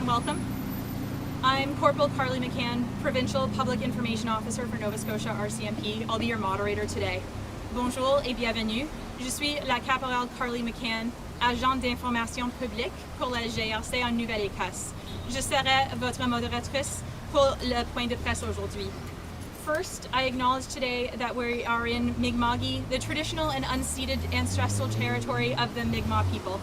and welcome. I'm Corporal Carly McCann, Provincial Public Information Officer for Nova Scotia RCMP. I'll be your moderator today. Bonjour et bienvenue. Je suis la caporale Carly McCann, agent d'information publique pour la GRC en Nouvelle-Écosse. Je serai votre modératrice pour le point de presse aujourd'hui. First, I acknowledge today that we are in Mi'kma'ki, the traditional and unceded ancestral territory of the Mi'kmaq people.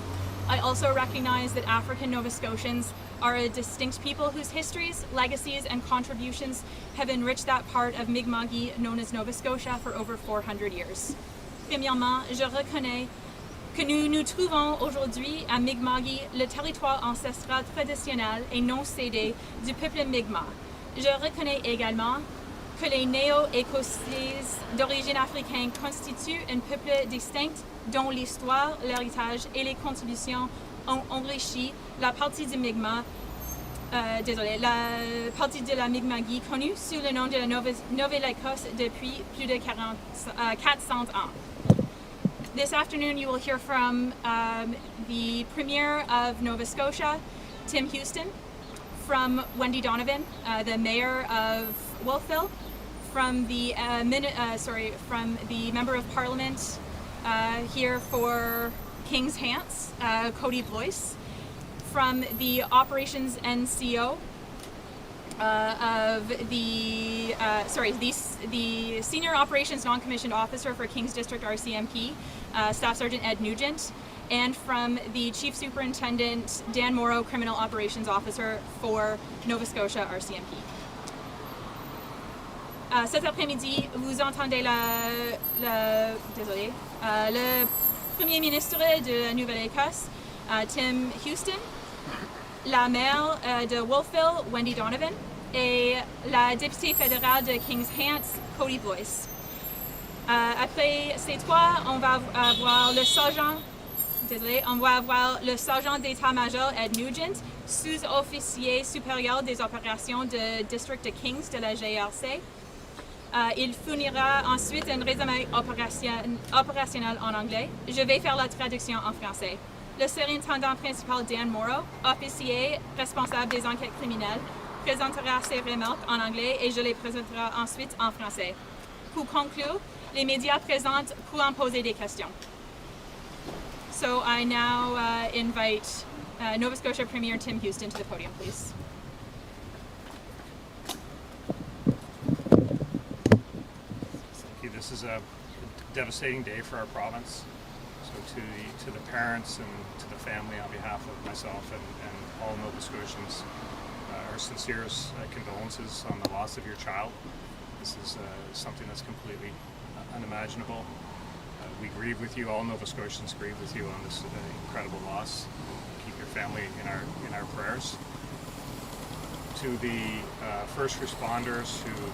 I also recognize that African Nova Scotians are a distinct people whose histories, legacies, and contributions have enriched that part of Mi'kma'ki known as Nova Scotia for over 400 years. Premièrement, je reconnais que nous nous trouvons aujourd'hui à Mi'kma'ki, le territoire ancestral traditionnel et non cédé du peuple Mi'kmaq. Je reconnais également que les Néo-Écossais d'origine africaine constituent un peuple distinct dont l'histoire, l'héritage et les contributions ont enrichi la partie du Mi'kmaq, la partie de la Mi'kma'ki connue sous le nom de la Nouvelle-Écosse depuis plus de 400 ans. This afternoon you will hear from the Premier of Nova Scotia, Tim Houston, from Wendy Donovan, the Mayor of Wolfville, from the Member of Parliament here for King's Hants, Cody Blois, from the Operations NCO the Senior Operations Non-Commissioned Officer for King's District RCMP, Staff Sergeant Ed Nugent, and from the Chief Superintendent Dan Morrow, Criminal Operations Officer for Nova Scotia RCMP. Cet après-midi, vous entendez le Premier ministre de la Nouvelle-Écosse, Tim Houston, la maire de Wolfville, Wendy Donovan, et la députée fédérale de King's Hants, Cody Blois. Après ces trois, on va avoir le sergent d'état-major Ed Nugent, sous-officier supérieur des opérations de district de Kings de la GRC. Il fournira ensuite un résumé opérationnel en anglais. Je vais faire la traduction en français. Le surintendant principal Dan Morrow, officier responsable des enquêtes criminelles, présentera ses remarques en anglais et je les présenterai ensuite en français. Pour conclure, les médias présents pourront poser des questions. So I now invite Nova Scotia Premier Tim Houston to the podium, please. This is a devastating day for our province. So to the parents and to the family, on behalf of myself and all Nova Scotians, our sincerest condolences on the loss of your child. This is something that's completely unimaginable. We grieve with you, all Nova Scotians grieve with you on this incredible loss. Keep your family in our prayers. To the first responders who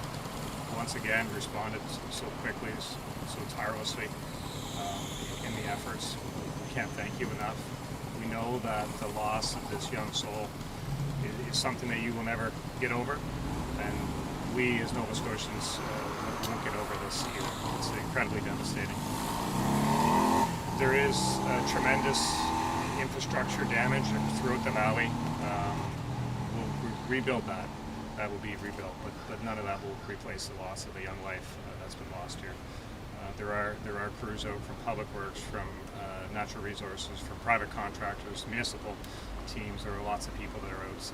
once again responded so quickly, so tirelessly in the efforts. We can't thank you enough. We know that the loss of this young soul is something that you will never get over, and we as Nova Scotians won't get over this either. It's incredibly devastating. There is tremendous infrastructure damage throughout the valley. We'll rebuild that. That will be rebuilt, but none of that will replace the loss of a young life that's been lost here. There are crews out from Public Works, from Natural Resources, from private contractors, municipal teams. There are lots of people that are out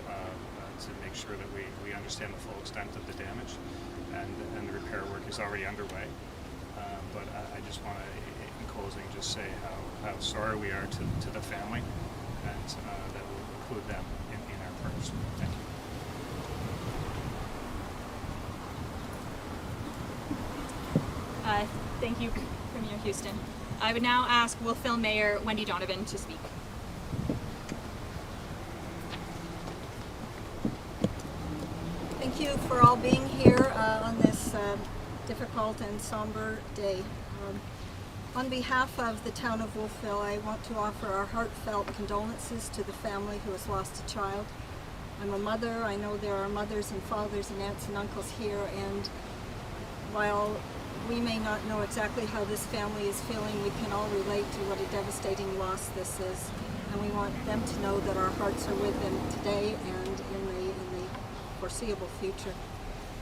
to make sure that we understand the full extent of the damage, and the repair work is already underway. But I just want to, in closing, just say how sorry we are to the family, and that we'll include them in our prayers. Thank you. Thank you, Premier Houston. I would now ask Wolfville Mayor Wendy Donovan to speak. Thank you for all being here on this difficult and somber day. On behalf of the town of Wolfville, I want to offer our heartfelt condolences to the family who has lost a child. I'm a mother. I know there are mothers and fathers and aunts and uncles here, and while we may not know exactly how this family is feeling, we can all relate to what a devastating loss this is. and we want them to know that our hearts are with them today and in the foreseeable future.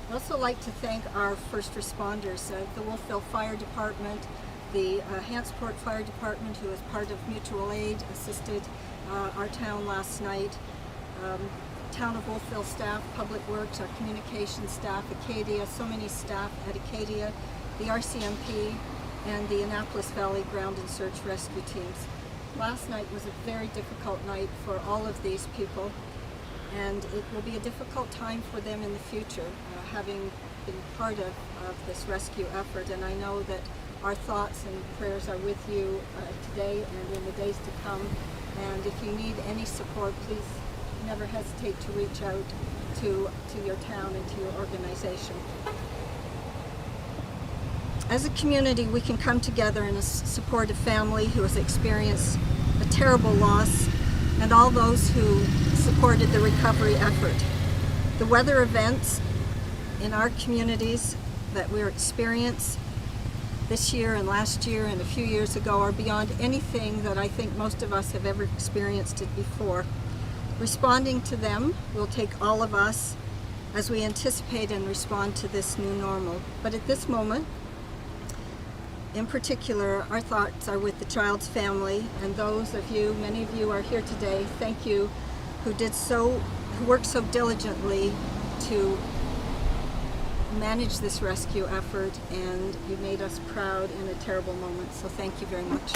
I'd also like to thank our first responders, the Wolfville Fire Department, the Hantsport Fire Department, who as part of mutual aid assisted our town last night, Town of Wolfville staff, Public Works, our communications staff, Acadia, so many staff at Acadia, the RCMP, and the Annapolis Valley Ground and Search Rescue teams. Last night was a very difficult night for all of these people, and it will be a difficult time for them in the future, having been part of this rescue effort. And I know that our thoughts and prayers are with you today and in the days to come. And if you need any support, please never hesitate to reach out to your town and to your organization. As a community, we can come together and support a family who has experienced a terrible loss and all those who supported the recovery effort. The weather events in our communities that we're experiencing this year and last year and a few years ago are beyond anything that I think most of us have ever experienced it before. Responding to them will take all of us as we anticipate and respond to this new normal. But at this moment, in particular, our thoughts are with the child's family and those of you, many of you are here today, thank you, who worked so diligently to manage this rescue effort, and you made us proud in a terrible moment, so thank you very much.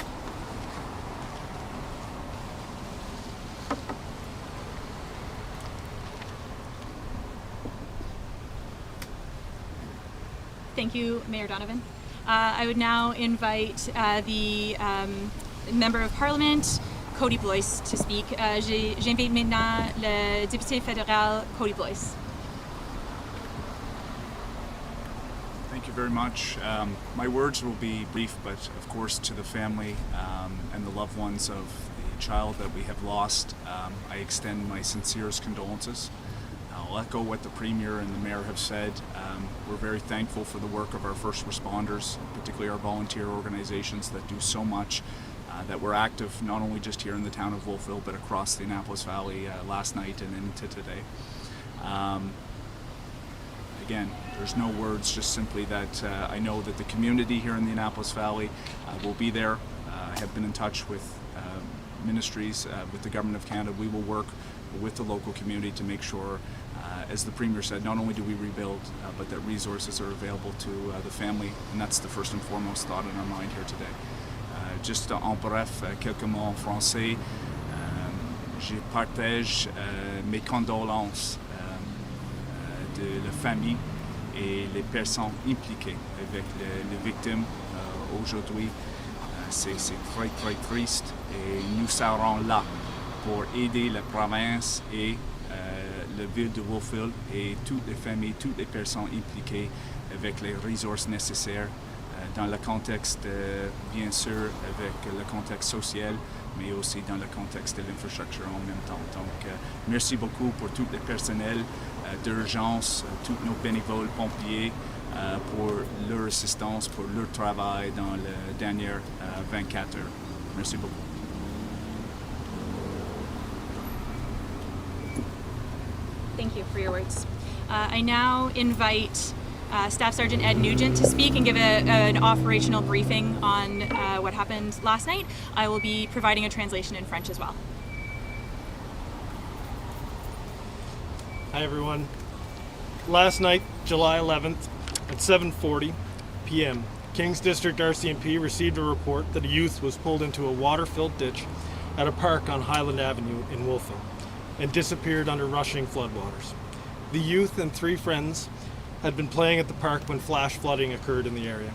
Thank you, Mayor Donovan. I would now invite the Member of Parliament, Cody Blois, to speak. J'invite maintenant le député fédéral, Cody Blois. Thank you very much. My words will be brief, but of course to the family and the loved ones of the child that we have lost, I extend my sincerest condolences. I'll echo what the Premier and the Mayor have said. We're very thankful for the work of our first responders, particularly our volunteer organizations that do so much, that were active not only just here in the town of Wolfville, but across the Annapolis Valley last night and into today. Again, there's no words, just simply that I know that the community here in the Annapolis Valley will be there. I have been in touch with ministries, with the Government of Canada. We will work with the local community to make sure, as the Premier said, not only do we rebuild, but that resources are available to the family, and that's the first and foremost thought in our mind here today. Juste en bref, quelques mots en français. Je partage mes condolences de la famille et les personnes impliquées avec les victimes aujourd'hui. C'est très très triste et nous serons là pour aider la province et la ville de Wolfville et toutes les familles, toutes les personnes impliquées avec les ressources nécessaires dans le contexte, bien sûr, avec le contexte social, mais aussi dans le contexte de l'infrastructure en même temps. Donc, merci beaucoup pour tout le personnel d'urgence, tous nos bénévoles pompiers, pour leur assistance, pour leur travail dans les dernières 24 heures. Merci beaucoup. Thank you for your words. I now invite Staff Sergeant Ed Nugent to speak and give an operational briefing on what happened last night. I will be providing a translation in French as well. Hi everyone. Last night, July 11th, at 7:40 p.m., Kings District RCMP received a report that a youth was pulled into a water-filled ditch at a park on Highland Avenue in Wolfville and disappeared under rushing floodwaters. The youth and 3 friends had been playing at the park when flash flooding occurred in the area.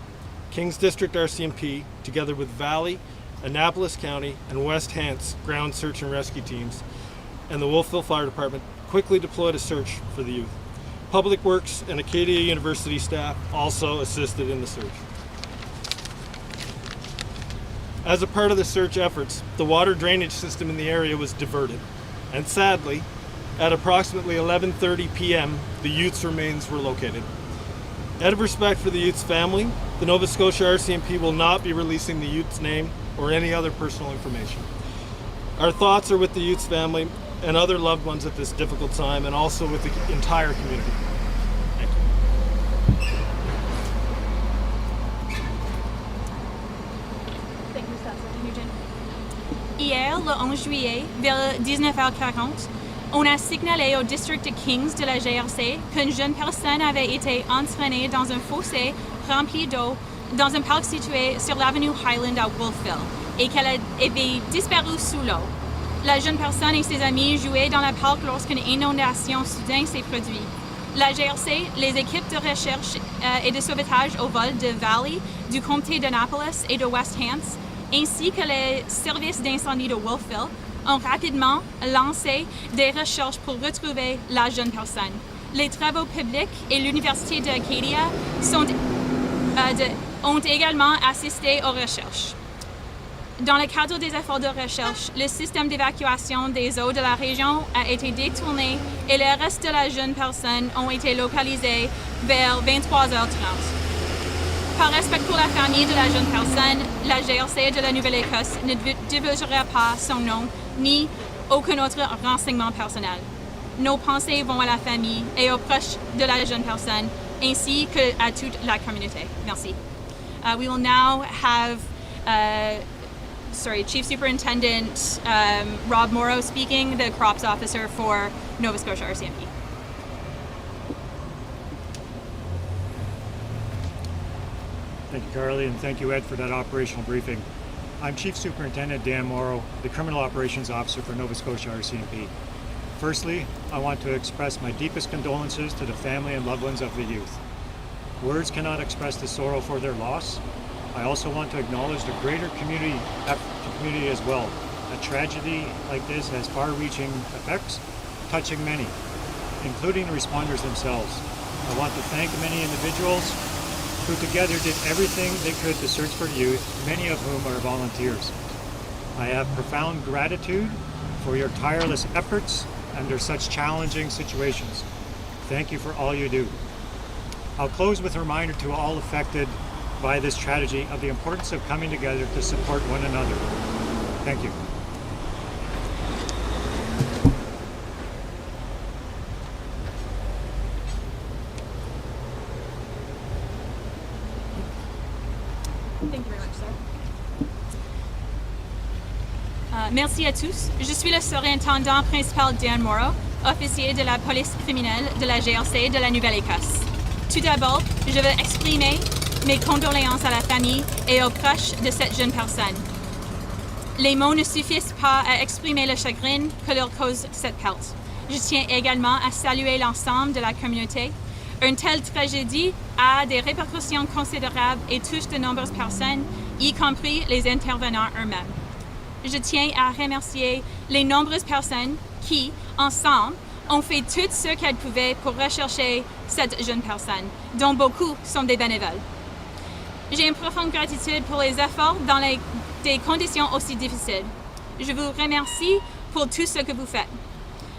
Kings District RCMP, together with Valley, Annapolis County, and West Hants ground search and rescue teams, and the Wolfville Fire Department quickly deployed a search for the youth. Public Works and Acadia University staff also assisted in the search. As a part of the search efforts, the water drainage system in the area was diverted, and sadly, at approximately 11:30 p.m., the youth's remains were located. Out of respect for the youth's family, the Nova Scotia RCMP will not be releasing the youth's name or any other personal information. Our thoughts are with the youth's family and other loved ones at this difficult time, and also with the entire community. Thank you. Hier, le 11 juillet, vers 19h40, on a signalé au district de Kings de la GRC qu'une jeune personne avait été entraînée dans un fossé rempli d'eau dans un parc situé sur l'avenue Highland à Wolfville et qu'elle avait disparu sous l'eau. La jeune personne et ses amis jouaient dans le parc lorsqu'une inondation soudaine s'est produite. La GRC, les équipes de recherche et de sauvetage au vol de Valley, du comté d'Annapolis et de West Hants, ainsi que les services d'incendie de Wolfville, ont rapidement lancé des recherches pour retrouver la jeune personne. Les travaux publics et l'Université d'Acadia ont également assisté aux recherches. Dans le cadre des efforts de recherche, le système d'évacuation des eaux de la région a été détourné et les restes de la jeune personne ont été localisés vers 23h30. Par respect pour la famille de la jeune personne, la GRC de la Nouvelle-Écosse ne divulguera pas son nom ni aucun autre renseignement personnel. Nos pensées vont à la famille et aux proches de la jeune personne, ainsi qu'à toute la communauté. Merci. We will now have Chief Superintendent Rob Morrow speaking, the Crops Officer for Nova Scotia RCMP. Thank you, Carly, and thank you, Ed, for that operational briefing. I'm Chief Superintendent Dan Morrow, the Criminal Operations Officer for Nova Scotia RCMP. Firstly, I want to express my deepest condolences to the family and loved ones of the youth. Words cannot express the sorrow for their loss. I also want to acknowledge the greater community as well. A tragedy like this has far-reaching effects, touching many, including the responders themselves. I want to thank many individuals who together did everything they could to search for youth, many of whom are volunteers. I have profound gratitude for your tireless efforts under such challenging situations. Thank you for all you do. I'll close with a reminder to all affected by this tragedy of the importance of coming together to support one another. Thank you. Thank you very much, sir. Merci à tous. Je suis le surintendant principal Dan Morrow, officier de la police criminelle de la GRC de la Nouvelle-Écosse. Tout d'abord, je veux exprimer mes condoléances à la famille et aux proches de cette jeune personne. Les mots ne suffisent pas à exprimer le chagrin que leur cause cette perte. Je tiens également à saluer l'ensemble de la communauté. Une telle tragédie a des répercussions considérables et touche de nombreuses personnes, y compris les intervenants eux-mêmes. Je tiens à remercier les nombreuses personnes qui, ensemble, ont fait tout ce qu'elles pouvaient pour rechercher cette jeune personne, dont beaucoup sont des bénévoles. J'ai une profonde gratitude pour les efforts dans des conditions aussi difficiles. Je vous remercie pour tout ce que vous faites.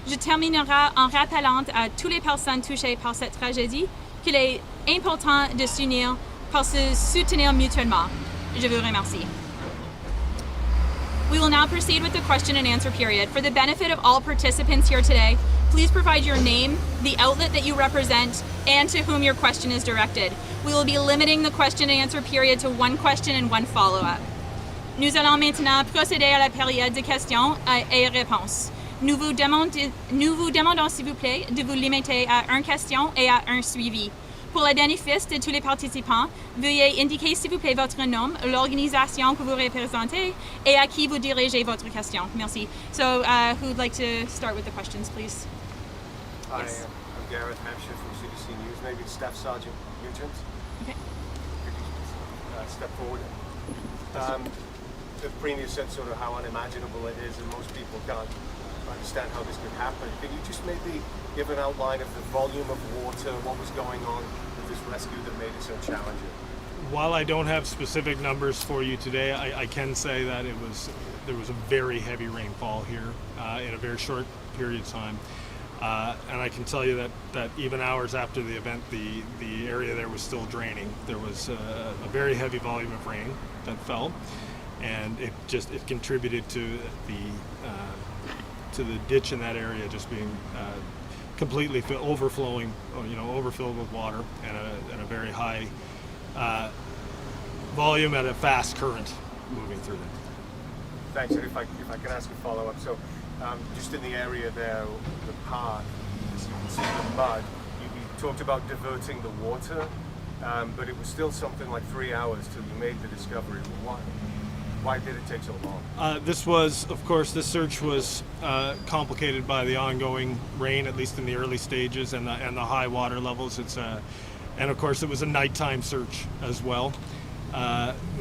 Je terminerai en rappelant à toutes les personnes touchées par cette tragédie qu'il est important de s'unir pour se soutenir mutuellement. Je vous remercie. We will now proceed with the question and answer period. For the benefit of all participants here today, please provide your name, the outlet that you represent, and to whom your question is directed. We will be limiting the question and answer period to one question and one follow-up. Nous allons maintenant procéder à la période de questions et réponses. Nous vous demandons s'il vous plaît de vous limiter à une question et à un suivi. Pour le bénéfice de tous les participants, veuillez indiquer s'il vous plaît votre nom, l'organisation que vous représentez et à qui vous dirigez votre question. Merci. So, who would like to start with the questions, please? Hi, Yes. I'm Gareth Hampshire from CBC News. Maybe Staff Sergeant Nugent. Okay. Could you step forward? The Premier said sort of how unimaginable it is, and most people can't understand how this could happen. Can you just maybe give an outline of the volume of water, what was going on with this rescue that made it so challenging? While I don't have specific numbers for you today, I can say that there was a very heavy rainfall here in a very short period of time. And I can tell you that even hours after the event, the area there was still draining. There was a very heavy volume of rain that fell. and it contributed to the ditch in that area just being completely overflowing, overfilled with water and a very high volume at a fast current moving through there. Thanks. And if I can ask a follow-up, so just in the area there, the park, as you can see the mud, you talked about diverting the water, but it was still something like 3 hours till you made the discovery. Why did it take so long? This search was complicated by the ongoing rain, at least in the early stages, and the high water levels. And of course, it was a nighttime search as well.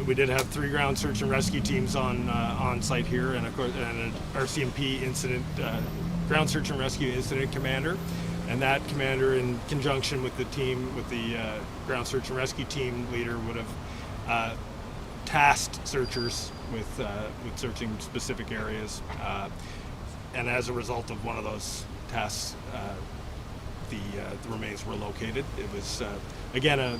We did have 3 ground search and rescue teams on site here, and of course, and an RCMP incident ground search and rescue incident commander, and that commander, in conjunction with the ground search and rescue team leader, would have tasked searchers with searching specific areas, and as a result of one of those tasks, the remains were located. It was again a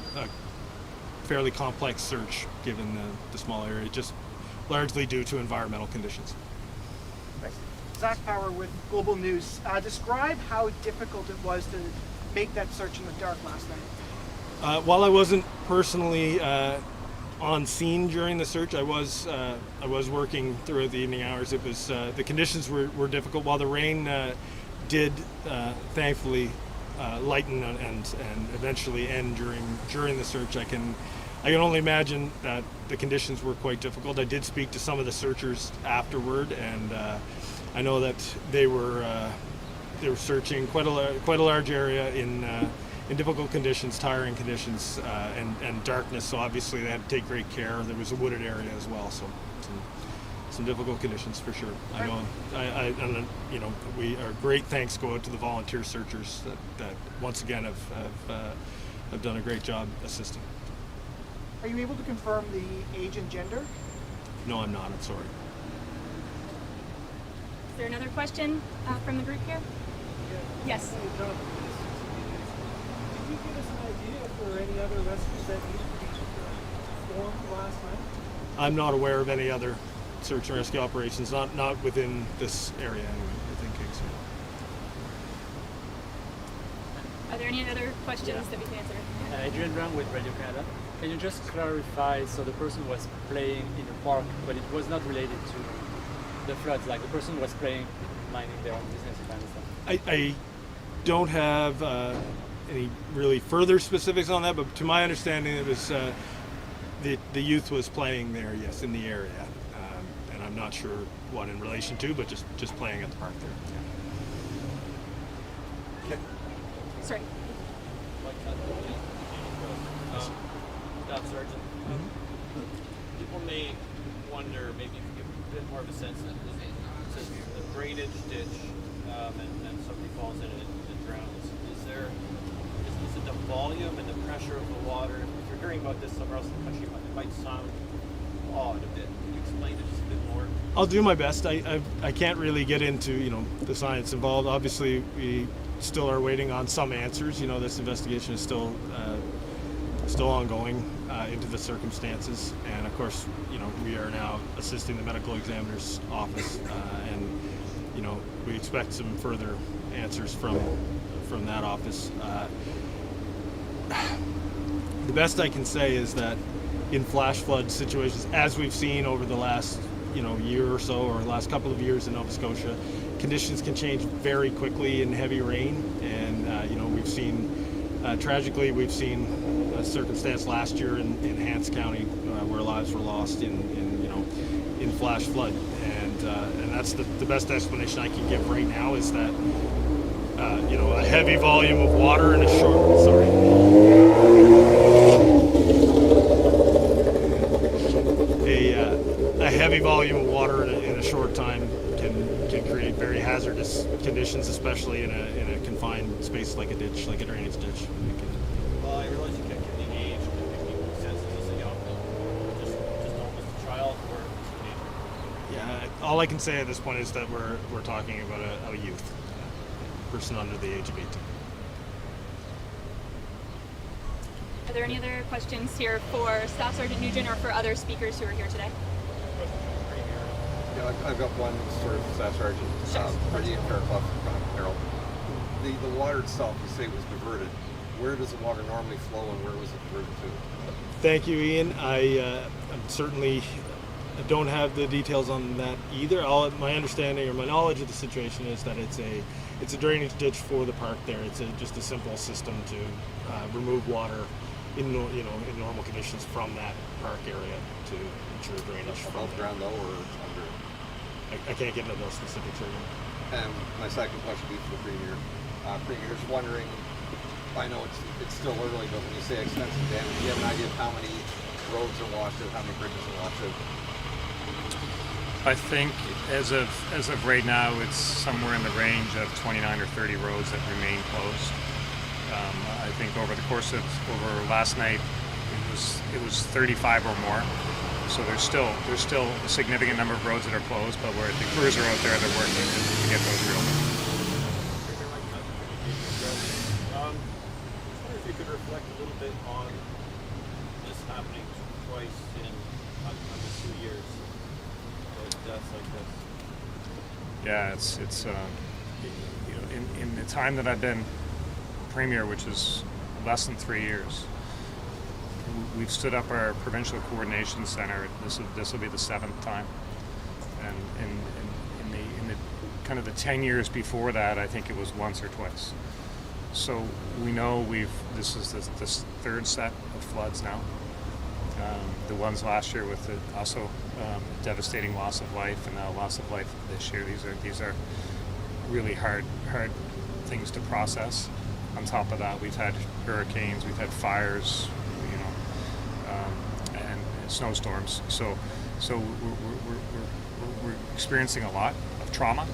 fairly complex search given the small area, just largely due to environmental conditions. Thanks. Zach Power with Global News. Describe how difficult it was to make that search in the dark last night. While I wasn't personally on scene during the search, I was working throughout the evening hours. It was the conditions were difficult. While the rain did thankfully lighten and eventually end during the search, I can only imagine that the conditions were quite difficult. I did speak to some of the searchers afterward, and I know that they were searching quite a large area in difficult conditions, tiring conditions, and darkness. So obviously they had to take great care. There was a wooded area as well, so some difficult conditions for sure. I know, we our great thanks go out to the volunteer searchers that once again have done a great job assisting. Are you able to confirm the age and gender? No, I'm not. I'm sorry. Is there another question from the group here? Yes. Did you give us an idea if there were any other rescues that needed to be performed last night? I'm not aware of any other search and rescue operations, not within this area anyway, within Kingston. Are there any other questions that we can answer? Adrian Brown with Radio Canada. Can you just clarify, so the person was playing in a park, but it was not related to the floods, like the person was playing, minding their own business, if I understand? I don't have any really further specifics on that, but to my understanding, it was the youth was playing there, yes, in the area, and I'm not sure what in relation to, but just playing at the park there. Yeah. Sorry. Staff Sergeant. People may wonder, maybe you could give a bit more of a sense that it says the drainage ditch and somebody falls in it and drowns. Is it the volume and the pressure of the water? If you're hearing about this somewhere else in the country, it might sound odd a bit. Can you explain it just a bit more? I'll do my best. I can't really get into the science involved. Obviously, we still are waiting on some answers. This investigation is still ongoing into the circumstances, and of course, we are now assisting the medical examiner's office, and we expect some further answers from that office. The best I can say is that in flash flood situations, as we've seen over the last year or so, or last couple of years in Nova Scotia, conditions can change very quickly in heavy rain, and we've seen tragically we've seen a circumstance last year in Hants County where lives were lost in flash flood, and that's the best explanation I can give right now, is that a heavy volume of water in a a heavy volume of water in a short time can create very hazardous conditions, especially in a confined space like a ditch, like a drainage ditch. Well, I realize you can't give the age, but if you make sense that he's a young, just almost a child or a teenager. Yeah, all I can say at this point is that we're talking about a youth, person under the age of 18. Are there any other questions here for Staff Sergeant Nugent or for other speakers who are here today? Yeah, I've got one sort of sergeant for the Fairclough Beryl. The water itself, you say was diverted. Where does the water normally flow, and where was it diverted to? Thank you, Ian. I'm certainly don't have the details on that either. My understanding or my knowledge of the situation is that it's a drainage ditch for the park there. It's just a simple system to remove water in normal conditions from that park area to ensure drainage. Above ground though, or under? I can't get into those specifics right now. And my second question would be for the Premier. Premier, just wondering, I know it's still early, but when you say extensive damage, do you have an idea of how many roads are washed out, how many bridges are washed out? I think as of right now, it's somewhere in the range of 29 or 30 roads that remain closed. I think over the course of last night, it was 35 or more. So there's still a significant number of roads that are closed, but where the crews are out there, they're working to get those reopened. I wonder if you could reflect a little bit on this happening twice in under 2 years. Deaths like this. Yeah, it's in the time that I've been Premier, which is less than 3 years, we've stood up our provincial coordination center. This will be the 7th time, and in the kind of the 10 years before that, I think it was once or twice. So we know this is the third set of floods now. The ones last year with also devastating loss of life, and now loss of life this year. These are really hard things to process. On top of that, we've had hurricanes, we've had fires, and snowstorms. So we're experiencing a lot of trauma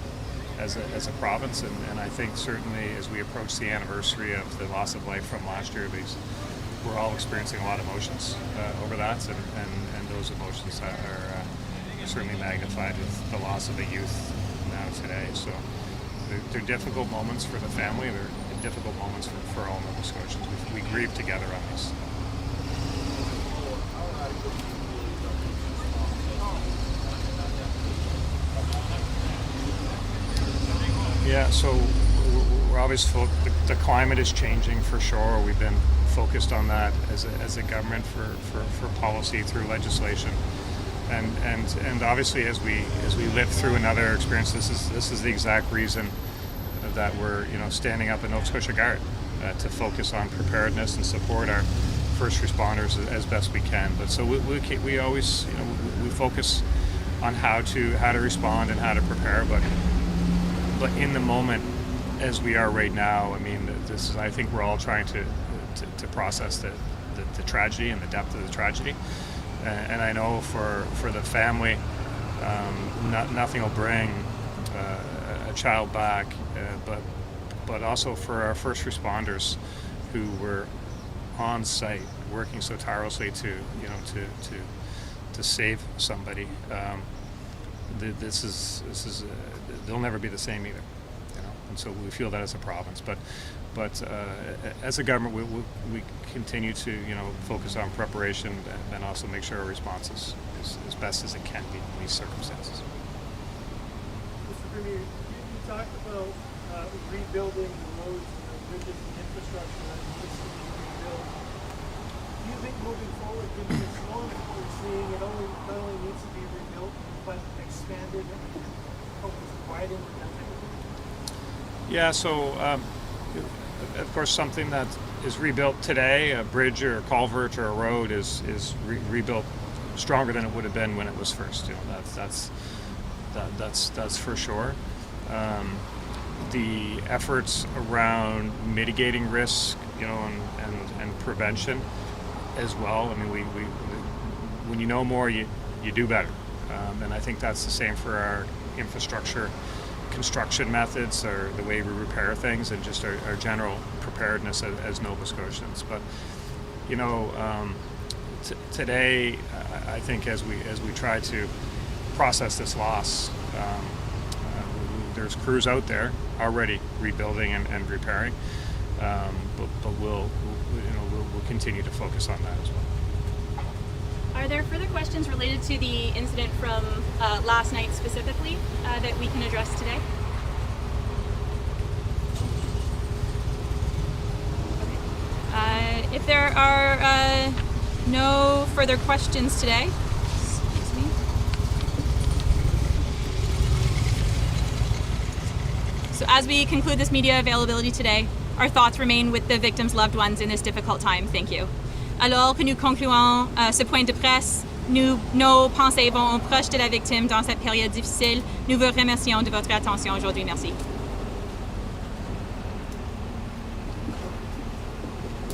as a province, and I think certainly as we approach the anniversary of the loss of life from last year, we're all experiencing a lot of emotions over that, and those emotions are certainly magnified with the loss of a youth now today. So they're difficult moments for the family. They're difficult moments for all Nova Scotians. We grieve together on these. Yeah, so we're obviously the climate is changing for sure. We've been focused on that as a government for policy through legislation, and obviously as we live through another experience, this is the exact reason that we're standing up in Nova Scotia Guard to focus on preparedness and support our first responders as best we can. But so we always we focus on how to respond and how to prepare, but in the moment as we are right now, I mean, I think we're all trying to process the tragedy and the depth of the tragedy, and I know for the family, nothing will bring a child back, but also for our first responders who were on site working so tirelessly to save somebody. This is they'll never be the same either, and so we feel that as a province. But as a government, we continue to focus on preparation and also make sure our response is as best as it can be in these circumstances. Mr. Premier, you talked about rebuilding the roads and the bridges and infrastructure that needs to be rebuilt. Do you think moving forward, given the storm that we're seeing, it not only needs to be rebuilt, but expanded and widened and that type of thing? Yeah, so of course something that is rebuilt today, a bridge or a culvert or a road is rebuilt stronger than it would have been when it was first. That's for sure. The efforts around mitigating risk, and prevention as well. I mean, we when you know more, you do better, and I think that's the same for our infrastructure construction methods, or the way we repair things, and just our general preparedness as Nova Scotians. But today, I think as we try to process this loss, there's crews out there already rebuilding and repairing, but we'll continue to focus on that as well. Are there further questions related to the incident from last night specifically that we can address today? Okay. If there are no further questions today, excuse me. So as we conclude this media availability today, our thoughts remain with the victims' loved ones in this difficult time. Thank you. Alors que nous concluons ce point de presse, nos pensées vont aux proches de la victime dans cette période difficile. Nous vous remercions de votre attention aujourd'hui. Merci.